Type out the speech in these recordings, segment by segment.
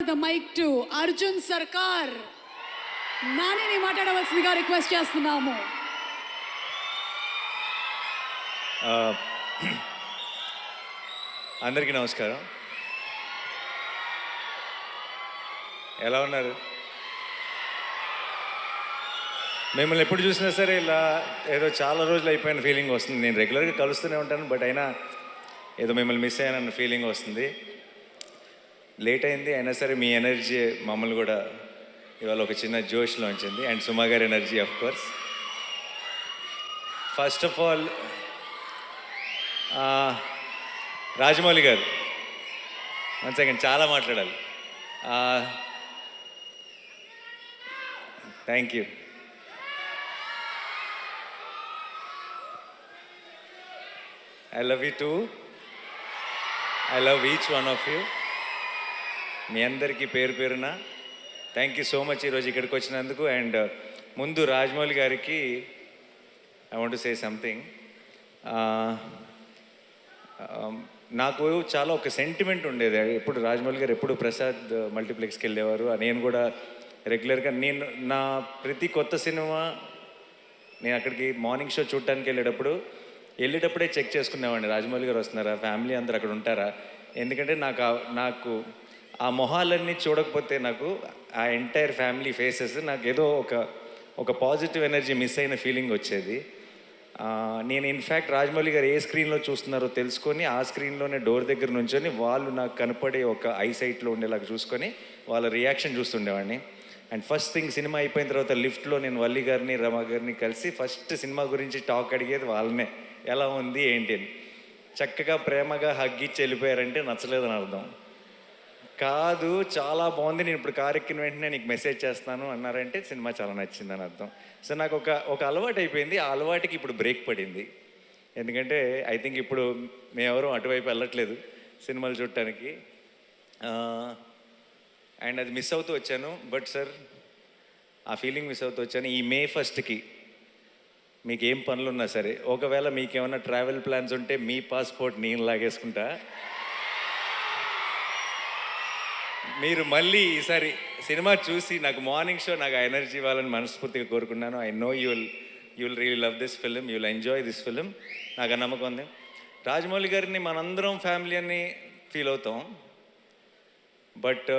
The mic to Arjun సర్కార్. నానిని మాట్లాడవలసిందిగా రిక్వెస్ట్ చేస్తున్నాము. అందరికీ నమస్కారం. ఎలా ఉన్నారు? మిమ్మల్ని ఎప్పుడు చూసినా సరే ఇలా ఏదో చాలా రోజులు అయిపోయిన ఫీలింగ్ వస్తుంది. నేను రెగ్యులర్గా కలుస్తూనే ఉంటాను, బట్ అయినా ఏదో మిమ్మల్ని మిస్ అయ్యానన్న ఫీలింగ్ వస్తుంది. లేట్ అయింది అయినా సరే మీ ఎనర్జీ మమ్మల్ని కూడా ఇవాళ ఒక చిన్న జోష్లో ఉంచింది. అండ్ సుమా గారి energy of course. First of all Rajamouli గారు, వన్ సెకండ్, చాలా మాట్లాడాలి. Thank you. I love you too. I love each one of you. మీ అందరికీ పేరు పేరున థ్యాంక్ యూ సో మచ్ ఈరోజు ఇక్కడికి వచ్చినందుకు. అండ్ ముందు రాజమౌళి గారికి I want to say something. నాకు చాలా ఒక సెంటిమెంట్ ఉండేది. ఎప్పుడు రాజమౌళి గారు ఎప్పుడు ప్రసాద్ మల్టీప్లెక్స్కి వెళ్ళేవారు. నేను కూడా రెగ్యులర్గా నా ప్రతి కొత్త సినిమా నేను అక్కడికి మార్నింగ్ షో చూడటానికి వెళ్ళేటప్పుడే చెక్ చేసుకునేవాడిని, రాజమౌళి గారు వస్తున్నారా, ఫ్యామిలీ అందరు అక్కడ ఉంటారా. ఎందుకంటే నాకు ఆ మొహాలన్నీ చూడకపోతే నాకు ఆ ఎంటైర్ ఫ్యామిలీ ఫేసెస్ నాకు ఏదో ఒక పాజిటివ్ ఎనర్జీ మిస్ అయిన ఫీలింగ్ వచ్చేది. నేను ఇన్ఫ్యాక్ట్ రాజమౌళి గారు ఏ స్క్రీన్లో చూస్తున్నారో తెలుసుకొని ఆ స్క్రీన్లోనే డోర్ దగ్గర నుంచొని వాళ్ళు నాకు కనపడే ఒక ఐసైట్లో ఉండేలాగా చూసుకొని వాళ్ళ రియాక్షన్ చూస్తుండేవాడిని. అండ్ ఫస్ట్ థింగ్ సినిమా అయిపోయిన తర్వాత లిఫ్ట్లో నేను వల్లి గారిని రమ గారిని కలిసి ఫస్ట్ సినిమా గురించి టాక్ అడిగేది వాళ్ళనే, ఎలా ఉంది ఏంటి అని. చక్కగా ప్రేమగా హగ్గిచ్చి వెళ్ళిపోయారంటే నచ్చలేదని అర్థం కాదు, చాలా బాగుంది, నేను ఇప్పుడు కారు ఎక్కిన వెంటనే నీకు మెసేజ్ చేస్తాను అన్నారంటే సినిమా చాలా నచ్చిందని అర్థం. సో నాకు ఒక అలవాటు అయిపోయింది. ఆ అలవాటుకి ఇప్పుడు బ్రేక్ పడింది. ఎందుకంటే ఐ థింక్ ఇప్పుడు మేమెవరూ అటువైపు వెళ్ళట్లేదు సినిమాలు చూడటానికి. అండ్ అది మిస్ అవుతూ వచ్చాను. బట్ సార్, ఆ ఫీలింగ్ మిస్ అవుతూ వచ్చాను. ఈ May 1st మీకు ఏం పనులు ఉన్నా సరే, ఒకవేళ మీకేమైనా ట్రావెల్ ప్లాన్స్ ఉంటే మీ పాస్పోర్ట్ నేను లాగేసుకుంటా. మీరు మళ్ళీ ఈసారి సినిమా చూసి నాకు మార్నింగ్ షో నాకు ఆ ఎనర్జీ ఇవ్వాలని మనస్ఫూర్తిగా కోరుకున్నాను. I know you will really love this film, you will enjoy this film. నాకు ఆ నమ్మకం ఉంది. రాజమౌళి గారిని మనందరం ఫ్యామిలీ అని ఫీల్ అవుతాం, బట్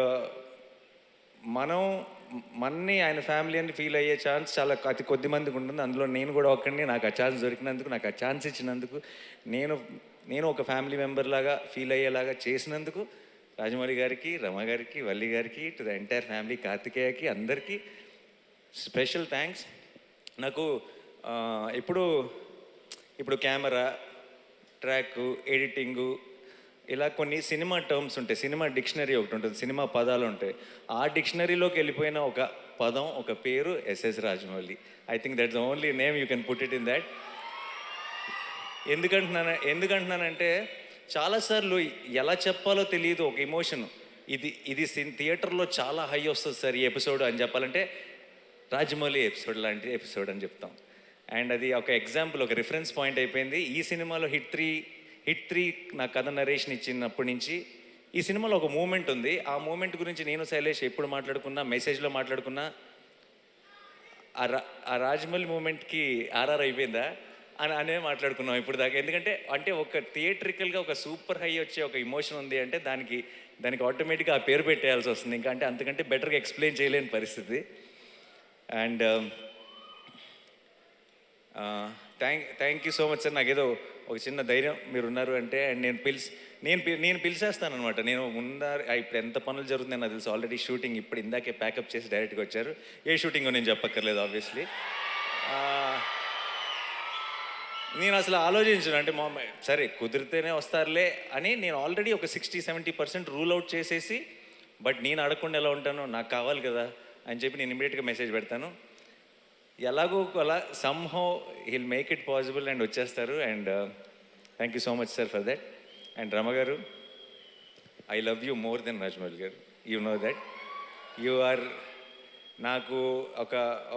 మన్ని ఆయన ఫ్యామిలీ అని ఫీల్ అయ్యే ఛాన్స్ చాలా అతి కొద్ది మందికి ఉంటుంది. అందులో నేను కూడా ఒక్కడిని. నాకు ఆ ఛాన్స్ దొరికినందుకు, నాకు ఆ ఛాన్స్ ఇచ్చినందుకు, నేను ఒక ఫ్యామిలీ మెంబర్ లాగా ఫీల్ అయ్యేలాగా చేసినందుకు రాజమౌళి గారికి, రమ గారికి, వల్లి గారికి, టు ద ఎంటైర్ ఫ్యామిలీ, కార్తికేయకి, అందరికీ స్పెషల్ థ్యాంక్స్. నాకు ఇప్పుడు కెమెరా, ట్రాక్, ఎడిటింగు, ఇలా కొన్ని సినిమా టర్మ్స్ ఉంటాయి. సినిమా డిక్షనరీ ఒకటి ఉంటుంది, సినిమా పదాలు ఉంటాయి. ఆ డిక్షనరీలోకి వెళ్ళిపోయిన ఒక పదం, ఒక పేరు SS Rajamouli. I think that's the only name you can put it in that. ఎందుకంటున్నానంటే చాలాసార్లు ఎలా చెప్పాలో తెలియదు ఒక ఎమోషన్. ఇది థియేటర్లో చాలా హై వస్తుంది సార్ ఈ ఎపిసోడ్ అని చెప్పాలంటే రాజమౌళి ఎపిసోడ్ లాంటి ఎపిసోడ్ అని చెప్తాం. అండ్ అది ఒక ఎగ్జాంపుల్, ఒక రిఫరెన్స్ పాయింట్ అయిపోయింది. ఈ సినిమాలో హిట్ త్రీ నా కథ నరేషన్ ఇచ్చినప్పటి నుంచి ఈ సినిమాలో ఒక మూమెంట్ ఉంది. ఆ మూమెంట్ గురించి నేను శైలేష్ ఎప్పుడు మాట్లాడుకున్నా, మెసేజ్లో మాట్లాడుకున్నా, ఆ రాజమౌళి మూమెంట్కి ఆర్ఆర్ అయిపోయిందా అనే మాట్లాడుకున్నాం ఇప్పుడు దాకా. ఎందుకంటే ఒక థియేట్రికల్గా ఒక సూపర్ హై వచ్చే ఒక ఇమోషన్ ఉంది అంటే దానికి ఆటోమేటిక్గా ఆ పేరు పెట్టేయాల్సి వస్తుంది. ఇంకా అంతకంటే బెటర్గా ఎక్స్ప్లెయిన్ చేయలేని పరిస్థితి. And thank you so much sir. నాకేదో ఒక చిన్న ధైర్యం మీరు ఉన్నారు అంటే. అండ్ నేను పిలిచేస్తాను అనమాట. నేను ఇప్పుడు ఎంత పనులు జరుగుతున్నాయో నాకు తెలుసు. ఆల్రెడీ షూటింగ్ ఇప్పుడు ఇందాకే ప్యాకప్ చేసి డైరెక్ట్గా వచ్చారు. ఏ షూటింగో నేను చెప్పక్కర్లేదు ఆబ్వియస్లీ. నేను అసలు ఆలోచించను, అంటే సరే కుదిరితేనే వస్తారులే అని నేను ఆల్రెడీ ఒక 60-70% రూల్ అవుట్ చేసేసి, బట్ నేను అడగకుండా ఎలా ఉంటాను, నాకు కావాలి కదా అని చెప్పి నేను ఇమీడియట్గా మెసేజ్ పెడతాను. ఎలాగో అలా somehow he'll make it possible and వచ్చేస్తారు. And thank you so much sir for that. And Rama garu, I love you more than Rajamouli garu. You know that. You are నాకు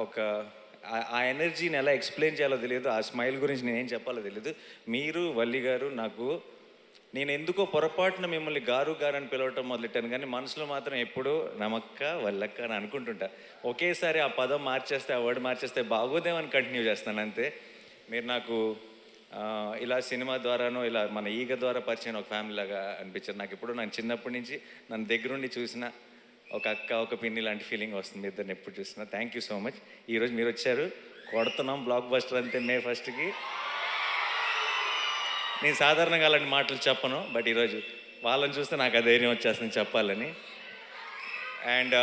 ఒక ఆ ఎనర్జీని ఎలా ఎక్స్ప్లెయిన్ చేయాలో తెలియదు. ఆ స్మైల్ గురించి నేనేం చెప్పాలో తెలియదు. మీరు, వల్లి గారు నాకు నేను ఎందుకో పొరపాటున మిమ్మల్ని గారు గారు అని పిలవటం మొదలెట్టాను, కానీ మనసులో మాత్రం ఎప్పుడూ నమక్క వల్లక్క అని అనుకుంటుంటా. ఒకేసారి ఆ పదం మార్చేస్తే, ఆ వర్డ్ మార్చేస్తే బాగోదేమని కంటిన్యూ చేస్తాను అంతే. మీరు నాకు ఇలా సినిమా ద్వారానో ఇలా మన ఈగ ద్వారా పరిచయం ఒక ఫ్యామిలీ లాగా అనిపించారు నాకు. ఎప్పుడు నేను చిన్నప్పటి నుంచి నన్ను దగ్గరుండి చూసిన ఒక అక్క ఒక పిన్ని లాంటి ఫీలింగ్ వస్తుంది ఇద్దరిని ఎప్పుడు చూసినా. Thank you so much. ఈరోజు మీరు వచ్చారు, కొడుతున్నాం బ్లాక్ బస్టర్ అంతే మే 1కి. నేను సాధారణంగా అలాంటి మాటలు చెప్పను, బట్ ఈరోజు వాళ్ళని చూస్తే నాకు ఆ ధైర్యం వచ్చేస్తుంది చెప్పాలని. అండ్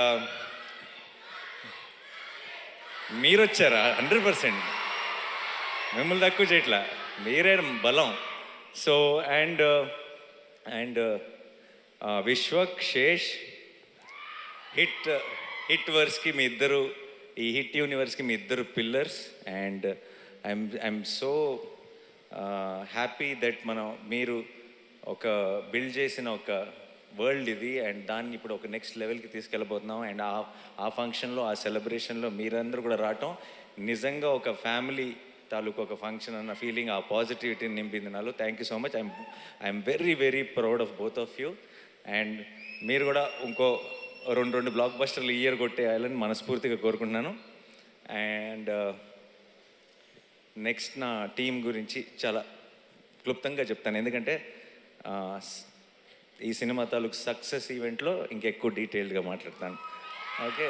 మీరు వచ్చారా 100%, మిమ్మల్ని తక్కువ చేయట్లా, మీరే బలం. So and Vishwak Sesh hit వర్స్కి మీ ఇద్దరు, ఈ హిట్ యూనివర్స్కి మీ ఇద్దరు pillars. And I'm so happy that మీరు ఒక బిల్డ్ చేసిన ఒక వరల్డ్ ఇది, అండ్ దాన్ని ఇప్పుడు ఒక నెక్స్ట్ లెవెల్కి తీసుకెళ్ళబోతున్నాం. అండ్ ఆ ఫంక్షన్లో, ఆ సెలబ్రేషన్లో మీరందరూ కూడా రావటం నిజంగా ఒక ఫ్యామిలీ తాలూకు ఒక ఫంక్షన్ అన్న ఫీలింగ్, ఆ పాజిటివిటీని నింపింది నాలో. Thank you so much. I'm very very proud of both of you. And మీరు కూడా ఇంకో రెండు బ్లాక్ బస్టర్లు ఇయర్ కొట్టేయాలని మనస్ఫూర్తిగా కోరుకుంటున్నాను. అండ్ నెక్స్ట్ నా టీం గురించి చాలా క్లుప్తంగా చెప్తాను, ఎందుకంటే ఈ సినిమా తాలూకు సక్సెస్ ఈవెంట్లో ఇంకెక్కువ డీటెయిల్డ్గా మాట్లాడతాను. Okay,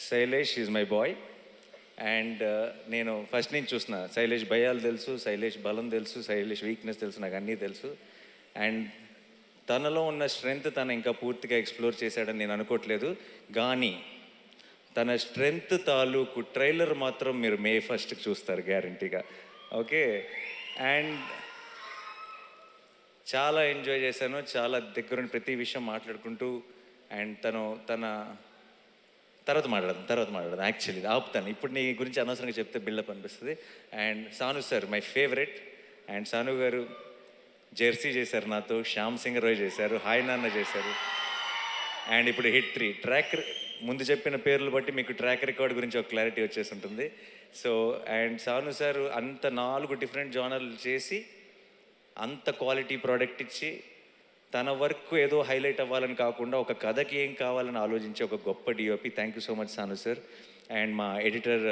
Shailesh is my boy. And నేను ఫస్ట్ నుంచి చూసిన శైలేష్ భయాలు తెలుసు, శైలేష్ బలం తెలుసు, శైలేష్ వీక్నెస్ తెలుసు, నాకు అన్నీ తెలుసు. అండ్ తనలో ఉన్న స్ట్రెంగ్త్ తను ఇంకా పూర్తిగా ఎక్స్ప్లోర్ చేశాడని నేను అనుకోవట్లేదు, కానీ తన స్ట్రెంగ్త్ తాలూకు ట్రైలర్ మాత్రం మీరు మే 1కి చూస్తారు గ్యారంటీగా. ఓకే, అండ్ చాలా ఎంజాయ్ చేశాను, చాలా దగ్గరుండి ప్రతి విషయం మాట్లాడుకుంటూ. అండ్ తన తర్వాత మాట్లాడదాం యాక్చువల్లీ ఆపుతాను, ఇప్పుడు నీ గురించి అనవసరంగా చెప్తే బిల్డప్ అనిపిస్తుంది. And Sanu sir my favourite. And Sanu garu Jersey చేశారు నాతో, శ్యామ్ సింగ్ రాయ్ చేశారు, హాయ్ నాన్న చేశారు. అండ్ ఇప్పుడు హిట్ 3 ట్రాక్, ముందు చెప్పిన పేర్లు బట్టి మీకు ట్రాక్ రికార్డ్ గురించి ఒక క్లారిటీ వచ్చేసి ఉంటుంది. సో అండ్ సాను సార్ అంత 4 డిఫరెంట్ జానర్లు చేసి అంత క్వాలిటీ ప్రోడక్ట్ ఇచ్చి తన వర్క్ ఏదో హైలైట్ అవ్వాలని కాకుండా ఒక కథకి ఏం కావాలని ఆలోచించే ఒక గొప్ప DOP. Thank you so much Sanu sir. And మా ఎడిటర్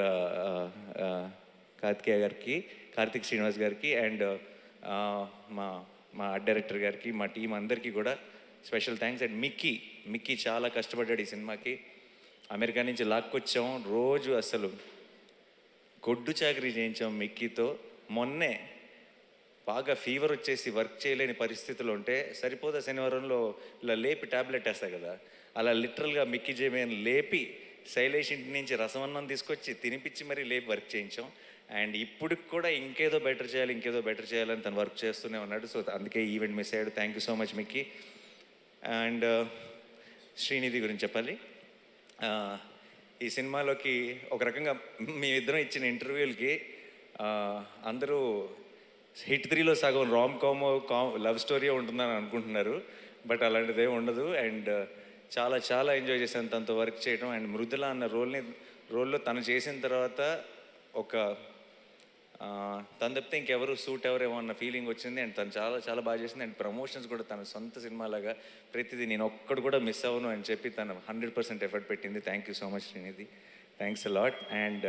కార్తిక్ శ్రీనివాస్ గారికి, అండ్ మా ఆర్ట్ డైరెక్టర్ గారికి, మా టీం అందరికీ కూడా స్పెషల్ థ్యాంక్స్. అండ్ మిక్కీ చాలా కష్టపడ్డాడు ఈ సినిమాకి. అమెరికా నుంచి లాక్కొచ్చాం, రోజు అసలు గొడ్డు చాకరీ చేయించాం మిక్కీతో. మొన్నే బాగా ఫీవర్ వచ్చేసి వర్క్ చేయలేని పరిస్థితులు ఉంటే సరిపోదా శనివారంలో ఇలా లేపి ట్యాబ్లెట్ వేస్తా కదా, అలా లిటరల్గా మిక్కీ జేమేని లేపి శైలేష్ ఇంటి నుంచి రసమన్నం తీసుకొచ్చి తినిపించి మరీ లేపి వర్క్ చేయించాం. అండ్ ఇప్పటికి కూడా ఇంకేదో బెటర్ చేయాలని తను వర్క్ చేస్తూనే ఉన్నాడు. సో అందుకే ఈవెంట్ మిస్ అయ్యాడు. Thank you so much Mickey. And Srinidhi గురించి చెప్పాలి. ఈ సినిమాలోకి ఒక రకంగా మేమిద్దరం ఇచ్చిన ఇంటర్వ్యూలకి అందరూ హిట్ 3లో సగం రామ్ లవ్ స్టోరీ ఉంటుందని అనుకుంటున్నారు, బట్ అలాంటిదే ఉండదు. అండ్ చాలా ఎంజాయ్ చేశాను తనతో వర్క్ చేయడం. అండ్ మృదుల అన్న రోల్లో తను చేసిన తర్వాత ఒక తను తప్పితే ఇంకెవరు సూట్ ఎవరేమో అన్న ఫీలింగ్ వచ్చింది. అండ్ తను చాలా బాగా చేసింది. అండ్ ప్రమోషన్స్ కూడా తన సొంత సినిమాలాగా ప్రతిదీ నేను ఒక్కడు కూడా మిస్ అవ్వను అని చెప్పి తను 100% ఎఫర్ట్ పెట్టింది. Thank you so much Srinidhi, thanks a lot. And